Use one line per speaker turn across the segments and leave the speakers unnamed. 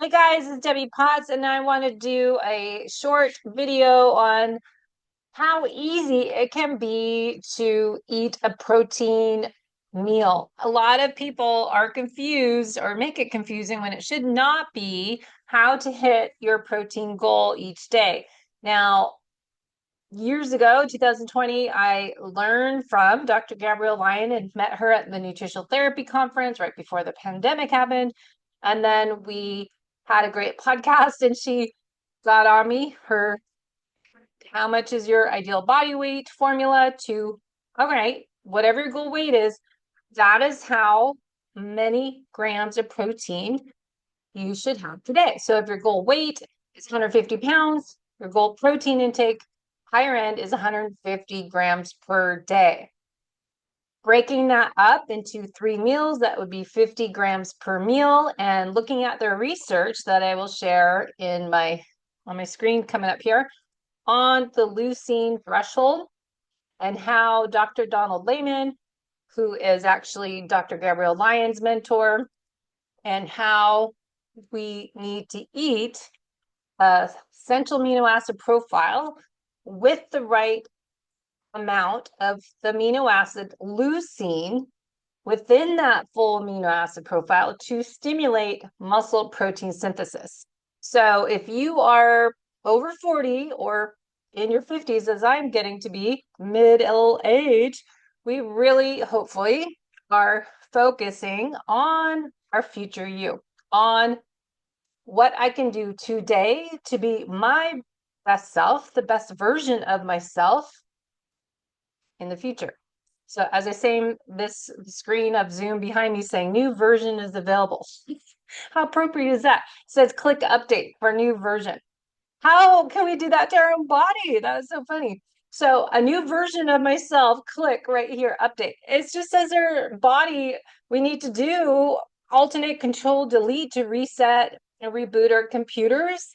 Hey guys, it's Debbie Potts, and I want to do a short video on how easy it can be to eat a protein meal. A lot of people are confused or make it confusing when it should not be how to hit your protein goal each day. Now, years ago, 2020, I learned from Dr. Gabrielle Lyon and met her at the nutritional therapy conference right before the pandemic happened. And then we had a great podcast and she got on me her how much is your ideal body weight formula to, all right, whatever your goal weight is, that is how many grams of protein you should have today. So if your goal weight is 150 pounds, your goal protein intake higher end is 150 grams per day. Breaking that up into 3 meals, that would be 50 grams per meal. And looking at the research that I will share on my screen coming up here on the leucine threshold and how Dr. Donald Layman, who is actually Dr. Gabrielle Lyon's mentor, and how we need to eat a essential amino acid profile with the right amount of the amino acid leucine within that full amino acid profile to stimulate muscle protein synthesis. So if you are over 40 or in your 50s, as I'm getting to be middle age, we really hopefully are focusing on our future you, on what I can do today to be my best self, the best version of myself in the future. So as I say, this screen of Zoom behind me saying new version is available. How appropriate is that? It says click update for new version. How can we do that to our own body? That was so funny. So a new version of myself, click right here, update. It just says our body, we need to do alternate control delete to reset and reboot our computers.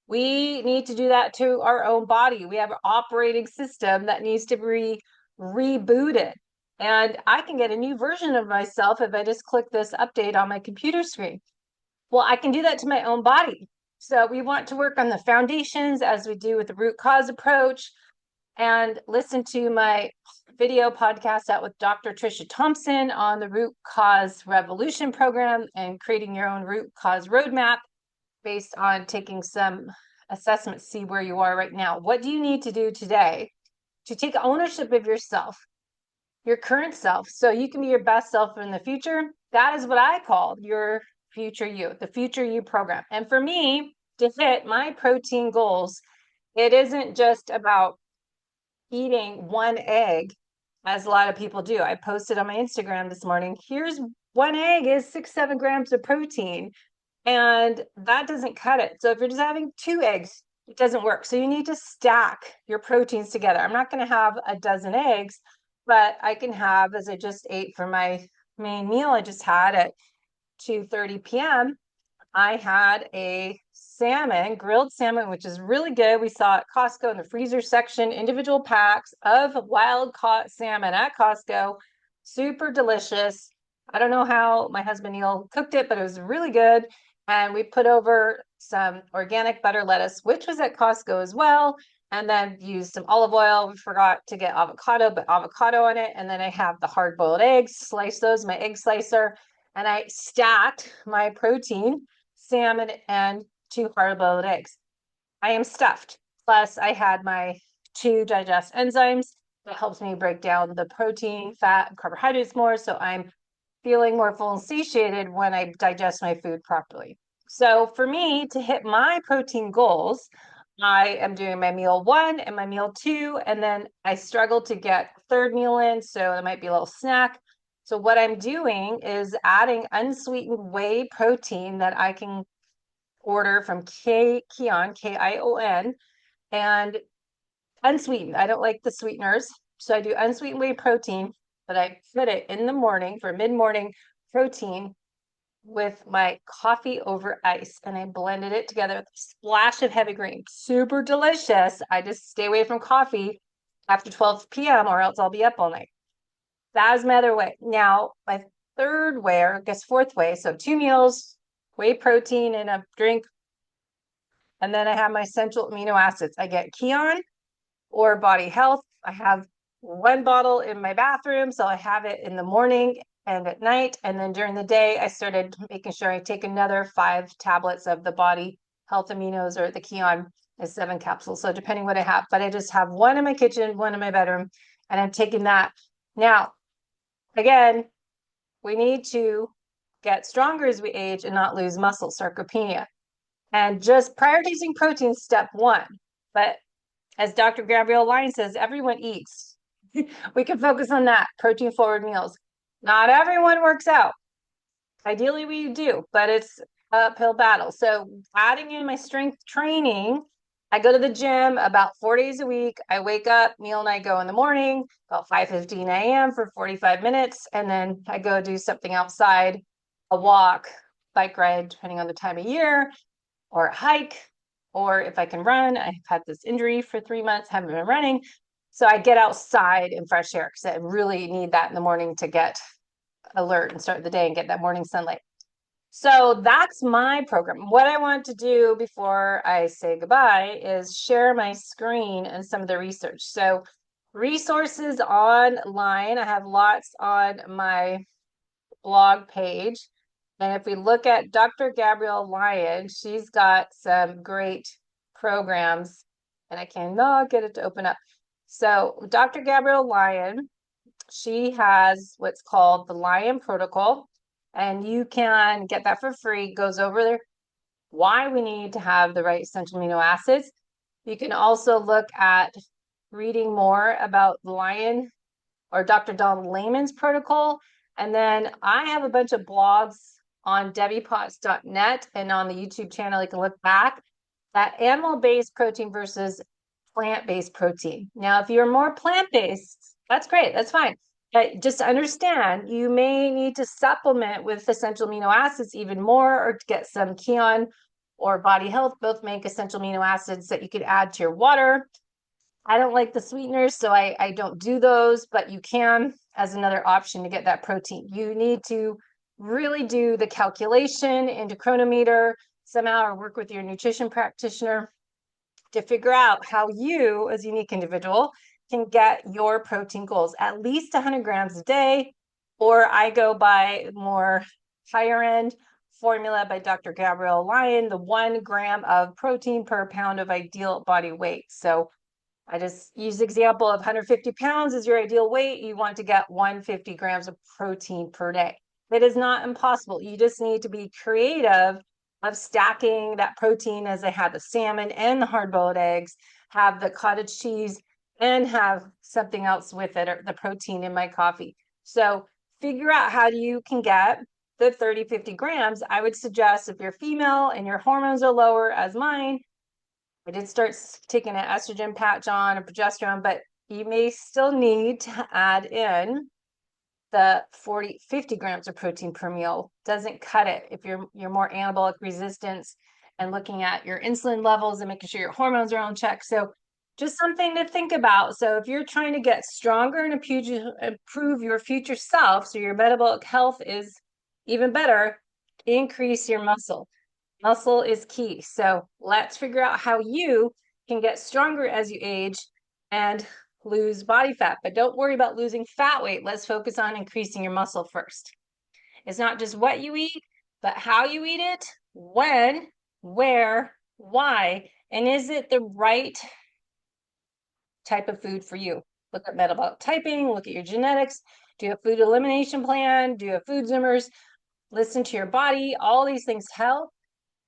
We need to do that to our own body. We have an operating system that needs to be rebooted. And I can get a new version of myself if I just click this update on my computer screen. Well, I can do that to my own body. So we want to work on the foundations as we do with the root cause approach and listen to my video podcast out with Dr. Tricia Thompson on the root cause revolution program and creating your own root cause roadmap based on taking some assessments, see where you are right now. What do you need to do today to take ownership of yourself, your current self, so you can be your best self in the future? That is what I call your future you, the FutureYou program. And for me to hit my protein goals, it isn't just about eating one egg, as a lot of people do. I posted on my Instagram this morning, here's one egg is 6-7 grams of protein, and that doesn't cut it. So if you're just having 2 eggs, it doesn't work. So you need to stack your proteins together. I'm not going to have a dozen eggs, but I can have, as I just ate for my main meal I just had at 2:30 p.m., I had a salmon, grilled salmon, which is really good. We saw at Costco in the freezer section, individual packs of wild caught salmon at Costco. Super delicious. I don't know how my husband Neil cooked it, but it was really good. And we put over some organic butter lettuce, which was at Costco as well. And then used some olive oil. We forgot to get avocado, but avocado on it. And then I have the hard boiled eggs, slice those, my egg slicer. And I stacked my protein, salmon, and 2 hard-boiled eggs. I am stuffed. Plus, I had my 2 digest enzymes that helps me break down the protein, fat, and carbohydrates more. So I'm feeling more full and satiated when I digest my food properly. So for me to hit my protein goals, I am doing my meal 1 and my meal 2, and then I struggle to get third meal in, so it might be a little snack. So what I'm doing is adding unsweetened whey protein that I can order from Kion, Kion, and unsweetened. I don't like the sweeteners. So I do unsweetened whey protein, but I put it in the morning for mid-morning protein with my coffee over ice, and I blended it together with a splash of heavy cream. Super delicious. I just stay away from coffee after 12 p.m. or else I'll be up all night. That is my other way. Now, my third way, or I guess fourth way, so 2 meals, whey protein in a drink. And then I have my essential amino acids. I get Kion or Body Health. I have one bottle in my bathroom, so I have it in the morning and at night. And then during the day, I started making sure I take another 5 tablets of the Body Health Aminos, or the Kion is 7 capsules. So depending what I have, but I just have one in my kitchen, one in my bedroom, and I'm taking that. Now, again, we need to get stronger as we age and not lose muscle, sarcopenia. And just prioritizing protein is step one. But as Dr. Gabrielle Lyon says, everyone eats. We can focus on that, protein forward meals. Not everyone works out. Ideally, we do, but it's an uphill battle. So adding in my strength training, I go to the gym about 4 days a week. I wake up, Neil and I go in the morning, about 5:15 a.m. for 45 minutes. And then I go do something outside, a walk, bike ride, depending on the time of year, or a hike, or if I can run. I've had this injury for 3 months, haven't been running. So I get outside in fresh air because I really need that in the morning to get alert and start the day and get that morning sunlight. So that's my program. What I want to do before I say goodbye is share my screen and some of the research. So resources online, I have lots on my blog page. And if we look at Dr. Gabrielle Lyon, she's got some great programs, and I cannot get it to open up. So Dr. Gabrielle Lyon, she has what's called the Lyon Protocol, and you can get that for free. It goes over there why we need to have the right essential amino acids. You can also look at reading more about Lyon or Dr. Don Layman's protocol. And then I have a bunch of blogs on debbiepotts.net and on the YouTube channel. You can look back at animal-based protein versus plant-based protein. Now, if you're more plant-based, that's great, that's fine. But just to understand, you may need to supplement with essential amino acids even more, or to get some Kion or Body Health. Both make essential amino acids that you could add to your water. I don't like the sweeteners, so I don't do those, but you can as another option to get that protein. You need to really do the calculation into Chronometer somehow, or work with your nutrition practitioner to figure out how you, as a unique individual, can get your protein goals, at least 100 grams a day, or I go by more higher end formula by Dr. Gabrielle Lyon, the 1 gram of protein per pound of ideal body weight. So I just use the example of 150 pounds is your ideal weight. You want to get 150 grams of protein per day. It is not impossible. You just need to be creative of stacking that protein, as I have the salmon and the hard-boiled eggs, have the cottage cheese, and have something else with it, or the protein in my coffee. So figure out how you can get the 30, 50 grams. I would suggest if you're female and your hormones are lower, as mine, I did start taking an estrogen patch on, a progesterone, but you may still need to add in the 40, 50 grams of protein per meal. Doesn't cut it if you're more anabolic resistance and looking at your insulin levels and making sure your hormones are on check. So just something to think about. So if you're trying to get stronger and improve your future self, so your metabolic health is even better, increase your muscle. Muscle is key. So let's figure out how you can get stronger as you age and lose body fat. But don't worry about losing fat weight. Let's focus on increasing your muscle first. It's not just what you eat, but how you eat it, when, where, why, and is it the right type of food for you? Look at metabolic typing, look at your genetics, do a food elimination plan, do a food Zoomers, listen to your body. All these things help.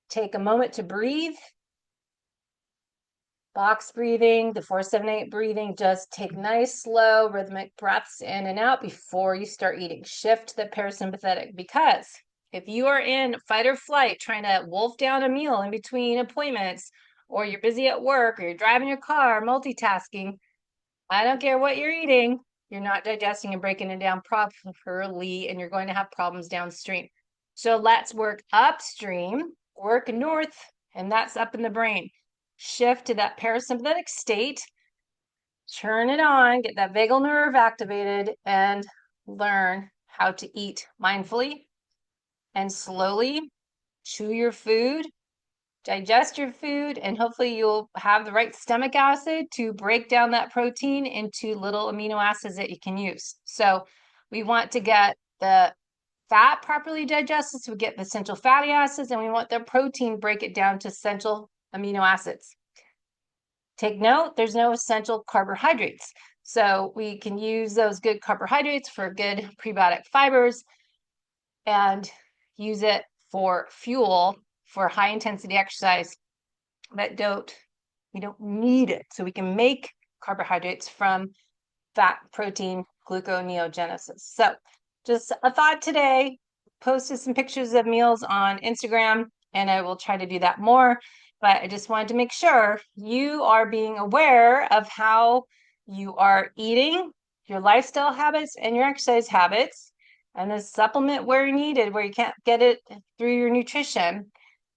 Take a moment to breathe. Box breathing, the 4-7-8 breathing. Just take nice, slow, rhythmic breaths in and out before you start eating. Shift the parasympathetic, because if you are in fight or flight, trying to wolf down a meal in between appointments, or you're busy at work, or you're driving your car, multitasking, I don't care what you're eating, you're not digesting and breaking it down properly, and you're going to have problems downstream. So let's work upstream, work north, and that's up in the brain. Shift to that parasympathetic state, turn it on, get that vagal nerve activated, and learn how to eat mindfully and slowly chew your food, digest your food, and hopefully you'll have the right stomach acid to break down that protein into little amino acids that you can use. So we want to get the fat properly digested, so we get the essential fatty acids, and we want the protein break it down to essential amino acids. Take note, there's no essential carbohydrates. So we can use those good carbohydrates for good prebiotic fibers and use it for fuel for high intensity exercise that we don't need it. So we can make carbohydrates from fat, protein, gluconeogenesis. So just a thought today, posted some pictures of meals on Instagram, and I will try to do that more. But I just wanted to make sure you are being aware of how you are eating, your lifestyle habits, and your exercise habits, and a supplement where needed, where you can't get it through your nutrition,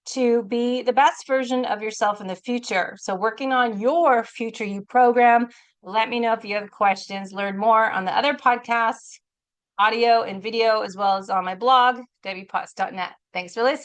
to be the best version of yourself in the future. So working on your FutureYou program. Let me know if you have questions. Learn more on the other podcasts, audio and video, as well as on my blog, wpotts.net. Thanks for listening.